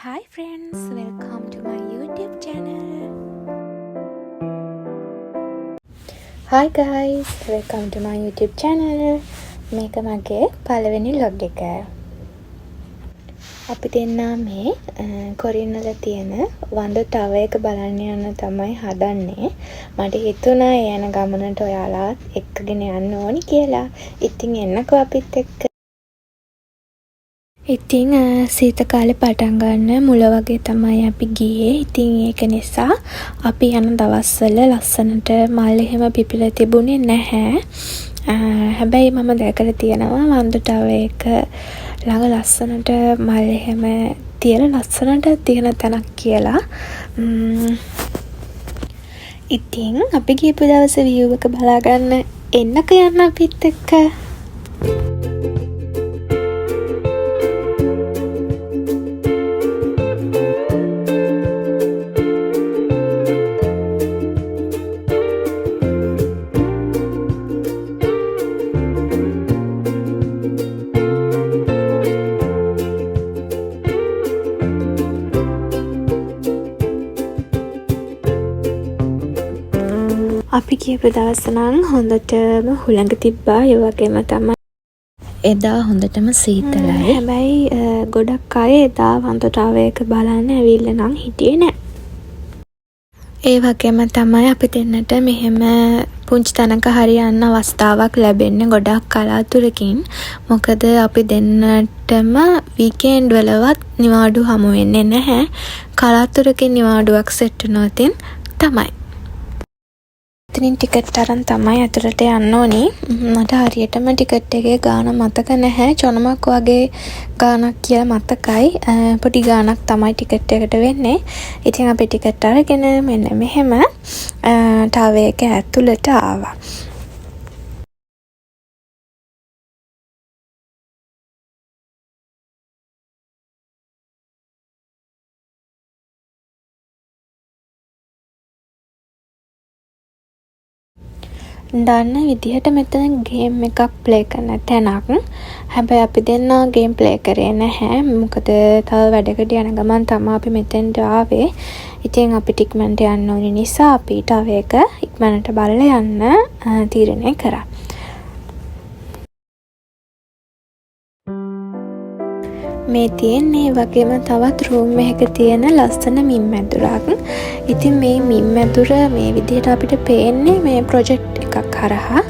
Hi friends, welcome to my YouTube channel. Hi guys, welcome to my YouTube channel. මේක මගේ පළවෙනි vlog එක. අපි දෙන්නා මේ කොරින් වල තියෙන වඳ ටවර් එක බලන්න යන්න තමයි හදන්නේ. මට හිතුණා ඒ යන ගමනට ඔයාලාත් එක්කගෙන යන්න ඕනි කියලා. ඉතින් එන්නකෝ අපිත් එක්ක. ඉතින් සීත කාලේ පටන් ගන්න මුල වගේ තමයි අපි ගියේ. ඉතින් ඒක නිසා අපි යන දවස්වල ලස්සනට මල් එහෙම පිපිලා තිබුණේ නැහැ. හැබැයි මම දැකලා තියෙනවා වඳ ටවර් එක ළඟ ලස්සනට මල් එහෙම තියලා ලස්සනට තියෙන තැනක් කියලා. ඉතින් අපි ගියපු දවසේ view එක බලා ගන්න එන්නක යන්න අපිත් එක්ක. අපි කියපු දවස නම් හොඳටම හුළඟ තිබ්බා. ඒ වගේම තමයි එදා හොඳටම සීතලයි. හැබැයි ගොඩක් අය එදා වඳ ටවර් එක බලන්න ඇවිල්ලා නම් හිටියේ නෑ. ඒ වගේම තමයි අපි දෙන්නට මෙහෙම පුංචි තැනක හරි යන්න අවස්ථාවක් ලැබෙන්නේ ගොඩක් කලාතුරකින්. මොකද අපි දෙන්නටම වීකෙන්ඩ් වලවත් නිවාඩු හමු වෙන්නේ නැහැ. කලාතුරකින් නිවාඩුවක් සෙට් වුණොතින් තමයි. ඉතින් ටිකට් අරන් තමයි ඇතුළට යන්න ඕනි. මට හරියටම ටිකට් එකේ ගාණ මතක නැහැ. චොනමක් වගේ ගාණක් කියලා මතකයි. පොඩි ගාණක් තමයි ටිකට් එකට වෙන්නේ. ඉතින් අපි ටිකට් අරගෙන මෙන්න මෙහෙම ටවර් එක ඇතුළට ආවා. දන්න විදිහට මෙතන ගේම් එකක් ප්ලේ කරන තැනක්. හැබැයි අපි දෙන්නා ගේම් ප්ලේ කරේ නැහැ. මොකද තව වැඩකට යන ගමන් තමයි අපි මෙතෙන්ට ආවේ. ඉතින් අපි ඉක්මනට යන්න ඕනි නිසා අපි ටවර් එක ඉක්මනට බලලා යන්න තීරණය කරා. මේ තියෙන්නේ වගේම තවත් රූම් එකක තියෙන ලස්සන මින් මැදුරක්. ඉතින් මේ මින් මැදුර මේ විදිහට අපිට පේන්නේ මේ ප්‍රොජෙක්ට් එකක් හරහා.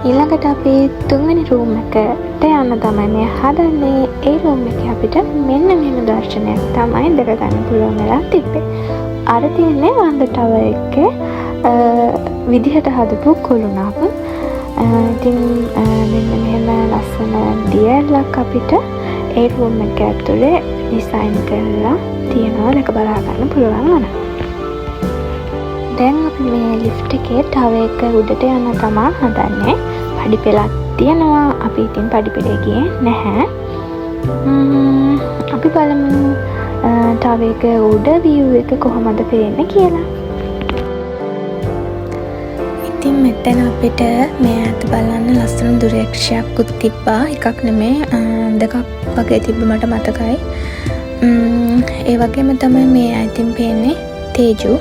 ඊළඟට අපි තුන්වෙනි රූම් එකට යන්න තමයි මේ හදන්නේ. ඒ රූම් එකේ අපිට මෙන්න මෙහෙම දර්ශනයක් තමයි දැක ගන්න පුළුවන් වෙලා තිබ්බේ. අර තියෙන්නේ වඳ ටවර් එකේ විදිහට හදපු කුළුණක්. ඉතින් මෙන්න මෙහෙම ලස්සන දියලක් අපිට ඒ රූම් එක ඇතුලේ ඩිසයින් කරලා තියනවා. දැක බලා ගන්න පුළුවන් වුණා. දැන් අපි මේ ලිෆ්ට් එකේ ටවර් එක උඩට යන්න තමයි හදන්නේ. පඩි පෙළක් තියෙනවා. අපි ඉතින් පඩි පෙළේ ගියේ නැහැ. අපි බලමු ටවර් එක උඩ view එක කොහොමද පේන්නේ කියලා. ඉතින් මෙතන අපිට මේ අත බලන්න ලස්සන දුරක්ෂයක් තිබ්බා. එකක් නෙමෙයි දෙකක් වගේ තිබ්බ මට මතකයි. ඒ වගේම තමයි මේ අයිතින් පේන්නේ තේජු.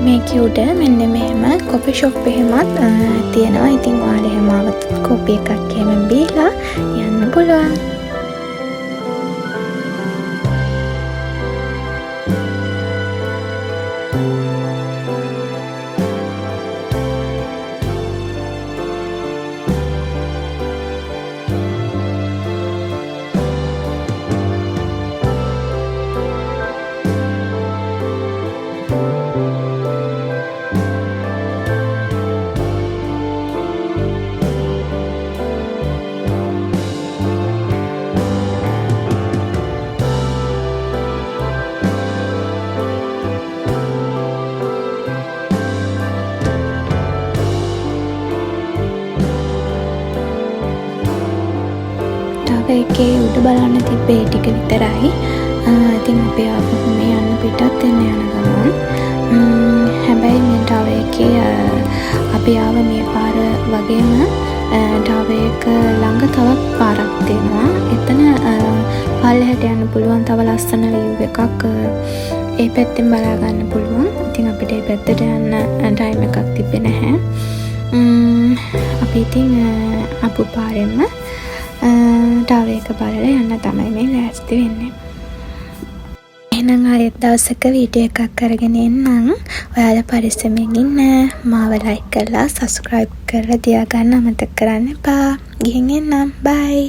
මේකේ උඩ මෙන්න මෙහෙම කොෆි ෂොප් එහෙමත් තියෙනවා. ඉතින් ඔයාලා එහෙම ආවොත් කොෆි එකක් එහෙම බීලා යන්න පුළුවන්. ඒකේ උඩ බලන්න තිබ්බේ ඒ ටික විතරයි. ඉතින් අපි ආපහු මේ යන්න පිටත් වෙන්න යන ගමන් හැබැයි මේ ටාවර් එකේ අපි ආව මේ පාර වගේම ටාවර් එක ළඟ තවත් පාරක් තියෙනවා. එතන පල්ලෙහාට යන්න පුළුවන් තව ලස්සන view එකක් ඒ පැත්තෙන් බලා ගන්න පුළුවන්. ඉතින් අපිට ඒ පැත්තට යන්න ටයිම් එකක් තිබ්බේ නැහැ. අපි ඉතින් අපු පාරෙන්ම ටාවර් එක බලලා යන්න තමයි මේ ලෑස්ති වෙන්නේ. එහෙනම් ආයෙත් දවසක වීඩියෝ එකක් අරගෙන එන්නම්. ඔයාලා පරිස්සමෙන් ඉන්න. මාව ලයික් කරලා සබ්ස්ක්‍රයිබ් කරලා තියාගන්න අමතක කරන්න එපා. ගිහින් එන්නම්. බයි.